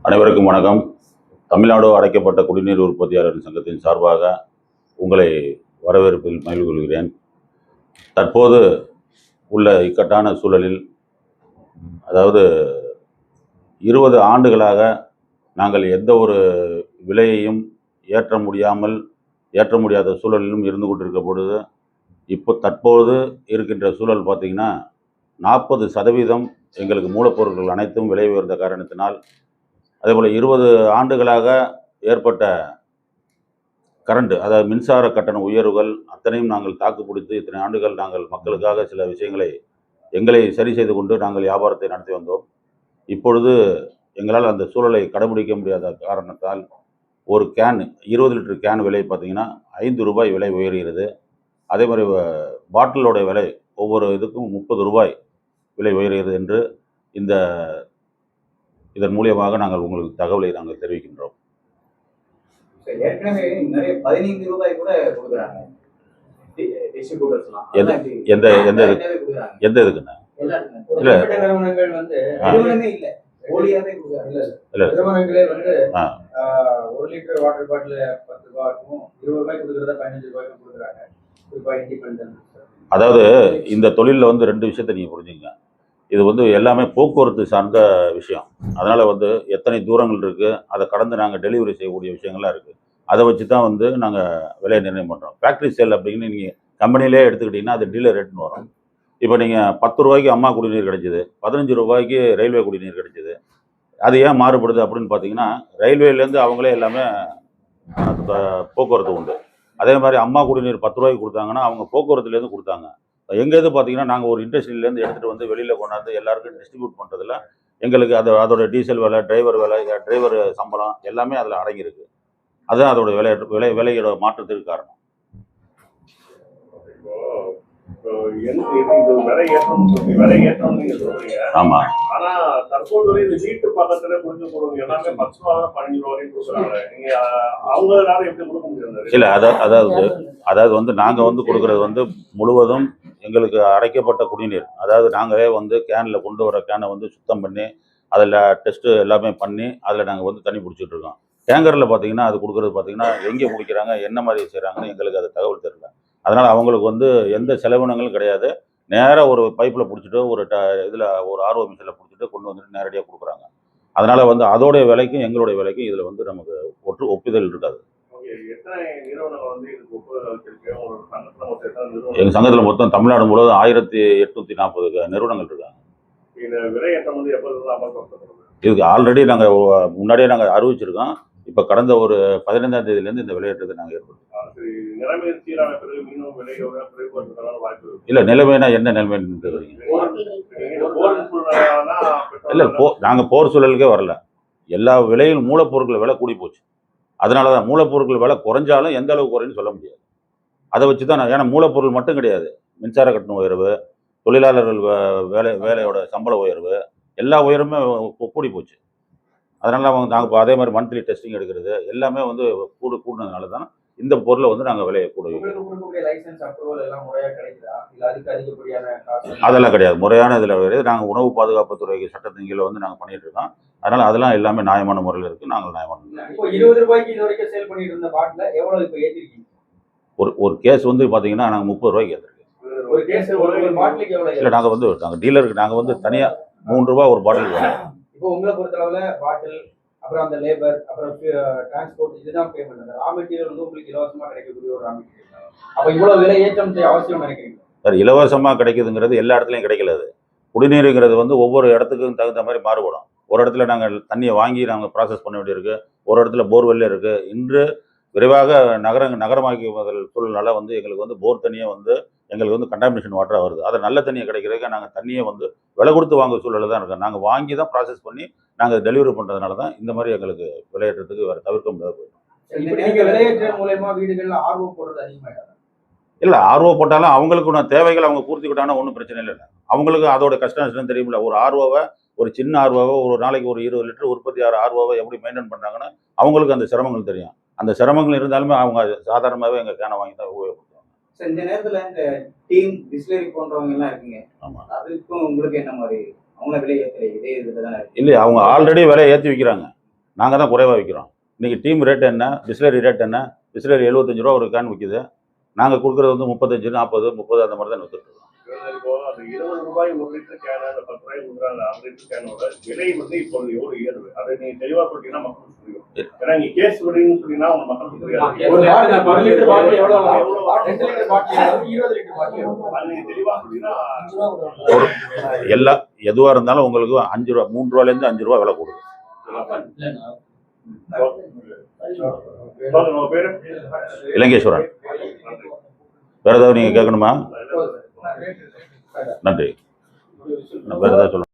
அனைவருக்கும் வணக்கம். தமிழ்நாடு அடைக்கப்பட்ட குடிநீர் உற்பத்தியாளர் சங்கத்தின் சார்பாக உங்களை வரவேற்பதில் மகிழ்வு கொள்கிறேன். தற்போது உள்ள இக்கட்டான சூழலில், அதாவது 20 ஆண்டுகளாக நாங்கள் எந்த ஒரு விலையையும் ஏற்ற முடியாத சூழலிலும் இருந்து கொண்டிருக்க பொழுது, இப்போ தற்போது இருக்கின்ற சூழல் பார்த்திங்கன்னா 40% எங்களுக்கு மூலப்பொருட்கள் அனைத்தும் விலை உயர்ந்த காரணத்தினால், அதேபோல் 20 ஆண்டுகளாக ஏற்பட்ட கரண்ட், அதாவது மின்சார கட்டண உயர்வுகள் அத்தனையும் நாங்கள் தாக்குப்பிடித்து இத்தனை ஆண்டுகள் நாங்கள் மக்களுக்காக சில விஷயங்களை எங்களை சரி செய்து கொண்டு நாங்கள் வியாபாரத்தை நடத்தி வந்தோம். இப்பொழுது எங்களால் அந்த சூழலை கடைபிடிக்க முடியாத காரணத்தால் ஒரு கேன் 20 லிட்டர் கேன் விலை பார்த்திங்கன்னா 5 ரூபாய் விலை உயர்கிறது. அதே மாதிரி பாட்டிலோட விலை ஒவ்வொரு இதுக்கும் 30 ரூபாய் விலை உயர்கிறது என்று இதன் மூலியமாக நாங்கள் உங்களுக்கு தகவலை நாங்கள் தெரிவிக்கின்றோம். ஏற்கனவே நிறைய 15 ரூபாய் கூட கொடுக்குறாங்க. எந்த இதுக்குண்ணா? இல்ல நிறுவனங்கள் வந்து நிறுவனமே இல்ல, போலியாவே கொடுக்குறாங்க. நிறுவனங்களே வந்து 1 லிட்டர் வாட்டர் பாட்டில் 10 ரூபாய்க்கும் 20 ரூபாய் கொடுக்குறத 15 ரூபாய்க்கும் கொடுக்குறாங்க. அதாவது இந்த தொழிலில் வந்து 2 விஷயத்தை நீங்கள் புரிஞ்சுங்க. இது வந்து எல்லாமே போக்குவரத்து சார்ந்த விஷயம். அதனால் வந்து எத்தனை தூரங்கள் இருக்குது, அதை கடந்து நாங்கள் டெலிவரி செய்யக்கூடிய விஷயங்கள்லாம் இருக்குது. அதை வச்சு தான் வந்து நாங்கள் விலையை நிர்ணயம் பண்ணுறோம். ஃபேக்ட்ரி சேல் அப்படின்னு நீங்கள் கம்பெனிலே எடுத்துக்கிட்டிங்கன்னா அது டீலர் ரேட்னு வரும். இப்போ நீங்கள் 10 ரூபாய்க்கு அம்மா குடிநீர் கிடைச்சிது, 15 ரூபாய்க்கு ரயில்வே குடிநீர் கிடைச்சிது. அது ஏன் மாறுபடுது அப்படின்னு பார்த்தீங்கன்னா, ரயில்வேலேருந்து அவங்களே எல்லாமே போக்குவரத்து உண்டு. அதே மாதிரி அம்மா குடிநீர் 10 ரூபாய்க்கு கொடுத்தாங்கன்னா அவங்க போக்குவரத்துலேருந்து கொடுத்தாங்க. எங்கேருந்து பார்த்தீங்கன்னா நாங்கள் ஒரு இண்டஸ்ட்ரியிலேருந்து எடுத்துகிட்டு வந்து வெளியில் கொண்டாந்து எல்லாருக்கும் டிஸ்ட்ரிபியூட் பண்ணுறதுல எங்களுக்கு அதோட டீசல் விலை, டிரைவர் விலை, டிரைவர் சம்பளம் எல்லாமே அதில் அடங்கியிருக்கு. அதுதான் அதோட விலையோட மாற்றத்துக்கு காரணம். ஆமா, ஆனா தற்போது இந்த வீட்டு பக்கத்துல கொஞ்சம் கொடுங்க எல்லாமே 10 ரூபா 15 ரூபா வரைக்கும் கொடுக்குறாங்க. நீங்க அவங்களால எப்படி கொடுக்க முடியாது? இல்ல, அதாவது வந்து நாங்க வந்து கொடுக்கறது வந்து முழுவதும் எங்களுக்கு அடைக்கப்பட்ட குடிநீர். அதாவது நாங்களே வந்து கேன்ல கொண்டு வர கேனை வந்து சுத்தம் பண்ணி அதில் டெஸ்ட்டு எல்லாமே பண்ணி அதில் நாங்கள் வந்து தண்ணி பிடிச்சிட்டு இருக்கோம். டேங்கரில் பார்த்தீங்கன்னா அது கொடுக்குறது பார்த்தீங்கன்னா எங்கே பிடிக்கிறாங்க, என்ன மாதிரி செய்கிறாங்கன்னு எங்களுக்கு அது தகவல் தெரியல. அதனால் அவங்களுக்கு வந்து எந்த செலவினங்களும் கிடையாது. நேராக ஒரு பைப்பில் பிடிச்சிட்டு ஒரு இதில் ஒரு ஆர்ஓ மிஷினில் பிடிச்சிட்டு கொண்டு வந்துட்டு நேரடியாக கொடுக்குறாங்க. அதனால் வந்து அதோடைய விலைக்கும் எங்களுடைய விலைக்கும் இதில் வந்து நமக்கு ஒப்புதல் இருக்காது. எங்கள் சங்கத்தில் மொத்தம் தமிழ்நாடு முழுவதும் 1840 நிறுவனங்கள் இருக்காங்க. இதுக்கு ஆல்ரெடி நாங்கள் முன்னாடியே நாங்கள் அறிவிச்சிருக்கோம். இப்போ கடந்த ஒரு 15ஆம் தேதியிலேருந்து இந்த விலையேற்றத்தை நாங்கள் ஏற்படுத்தோம். இல்லை, நிலைமைனா என்ன நிலைமைன்னு தெரியுங்க? இல்லை, நாங்கள் போர் சூழலுக்கே வரல. எல்லா விலையும் மூலப்பொருட்கள் விலை கூடி போச்சு. அதனால தான் மூலப்பொருட்கள் விலை குறைஞ்சாலும் எந்த அளவுக்கு குறைன்னு சொல்ல முடியாது. அதை வச்சு தான் ஏன்னா மூலப்பொருள் மட்டும் கிடையாது, மின்சார கட்டண உயர்வு, தொழிலாளர்கள் வேலையோட சம்பள உயர்வு, எல்லா உயர்வுமே கூடி போச்சு. அதனால நாங்கள் இப்போ அதே மாதிரி மந்த்லி டெஸ்டிங் எடுக்கிறது எல்லாமே வந்து கூடுனதுனால தான் இந்த பொருளை வந்து நாங்கள் விலையை கூட. அதெல்லாம் கிடையாது, முறையான இதில் கிடையாது. நாங்கள் உணவு பாதுகாப்புத்துறை சட்டத்தின் கீழே வந்து நாங்கள் பண்ணிட்டு இருக்கோம். அதனால அதெல்லாம் எல்லாமே நியாயமான முறையில் இருக்குது. நாங்கள் நியாயமான ஒரு கேஸ் வந்து பார்த்தீங்கன்னா நாங்கள் 30 ரூபாய்க்கு ஏற்றிருக்கோம். இல்லை, நாங்கள் டீலருக்கு நாங்கள் வந்து தனியாக 3 ரூபா ஒரு பாட்டில் போடுறோம். இப்போ உங்களை பொறுத்தளவுல பாட்டில், அப்புறம் அந்த லேபர், அப்புறம் டிரான்ஸ்போர்ட், இதுதான் பேமெண்ட். ரா மெட்டீரியல் வந்து உங்களுக்கு இலவசமாக கிடைக்கக்கூடிய ஒரு ரா மெட்டீரியல். அப்போ இவ்வளோ விலை ஏற்றம் அவசியம் நினைக்கிறீங்க சார்? இலவசமாக கிடைக்குதுங்கிறது எல்லா இடத்துலையும் கிடைக்கல. குடிநீருங்கிறது வந்து ஒவ்வொரு இடத்துக்கும் தகுந்த மாதிரி மாறுபடும். ஒரு இடத்துல நாங்கள் தண்ணியை வாங்கி நாங்கள் ப்ராசஸ் பண்ண வேண்டியிருக்கு, ஒரு இடத்துல போர்வெல்ல இருக்குது. இன்று விரைவாக நகரமாக்கி சூழல்னால வந்து எங்களுக்கு வந்து போர் தண்ணியை வந்து எங்களுக்கு வந்து கண்டாமினேஷன் வாட்டராக வருது. அதை நல்ல தண்ணியை கிடைக்கிறதுக்கு நாங்கள் தண்ணியை வந்து விலை கொடுத்து வாங்க சூழலில் தான் இருக்கோம். நாங்கள் வாங்கி தான் ப்ராசஸ் பண்ணி நாங்கள் டெலிவரி பண்ணுறதுனால தான் இந்த மாதிரி எங்களுக்கு விலையேற்றத்துக்கு வேறு தவிர்க்க முடியாது போயிடும். விலையேற்றம் மூலமா வீடுகளில் ஆர்வம் போடுறது அதிகமாகிடும். இல்லை, ஆர்வம் போட்டாலும் அவங்களுக்குள்ள தேவைகள் அவங்க பூர்த்தி விட்டாங்கன்னா ஒன்றும் பிரச்சனை இல்லை. அவங்களுக்கு அதோட கஷ்டம் தெரியுமில்ல. ஒரு ஆர்வோவை, ஒரு சின்ன ஆர்வோவை ஒரு நாளைக்கு ஒரு 20 லிட்டர் உற்பத்தி ஆகிற ஆர்வோவை எப்படி மெயின்டைன் பண்ணுறாங்கன்னா அவங்களுக்கு அந்த சிரமங்கள் தெரியும். அந்த சிரமங்கள் இருந்தாலுமே அவங்க சாதாரணமாகவே எங்கள் கேனை வாங்கி தான் உபயோகப்படுத்துவாங்க. இந்த நேரத்தில் இந்த டீம் டிஸ்லரி போன்றவங்க எல்லாம் இருக்குங்க. ஆமாம், அதுக்கும் உங்களுக்கு என்ன மாதிரி அவங்கள விலை ஏற்றலை இதே இதில் தானே இருக்கு. இல்லையா, அவங்க ஆல்ரெடி விலையை ஏற்றி விற்கிறாங்க, நாங்கள் தான் குறைவாக விற்கிறோம். இன்றைக்கி டீம் ரேட் என்ன, பிஸ்லரி ரேட் என்ன, பிஸ்லரி 75 ரூபா ஒரு கேன் விற்கிது, நாங்கள் கொடுக்குறது வந்து 35, 40, 30 அந்த மாதிரி தான் விற்றுட்டு இருக்கோம். இப்போ அந்த 20 ரூபாய் 1 லிட்டர் கேன், அந்த 10 ரூபாய் கொடுக்குறாங்க 1 லிட்டர் கேனோட விலை வந்து இப்போ எவ்வளவு ஏறுது, அதை நீங்க தெளிவா சொல்லிட்டீங்கன்னா மக்களுக்கு புரியும். ஏன்னா நீங்க கேஸ் விடுன்னு சொன்னீங்கன்னா அவங்க மக்களுக்கு புரியாது. ஒரு பாட்டில் 1 லிட்டர் பாட்டில் எவ்வளவு 2 லிட்டர் பாட்டில் 20 லிட்டர் பாட்டில் அது நீங்க தெளிவா சொன்னீங்கன்னா எல்லா எதுவாக இருந்தாலும் உங்களுக்கு 5 ரூபா, 3 ரூபாயிலேருந்து 5 ரூபா விலை கொடுக்கும். உங்க பேரு? இலங்கேஸ்வரன். வேறு ஏதாவது நீங்கள் கேட்கணுமா? நன்றி. வேறு ஏதாவது சொல்லுங்கள்.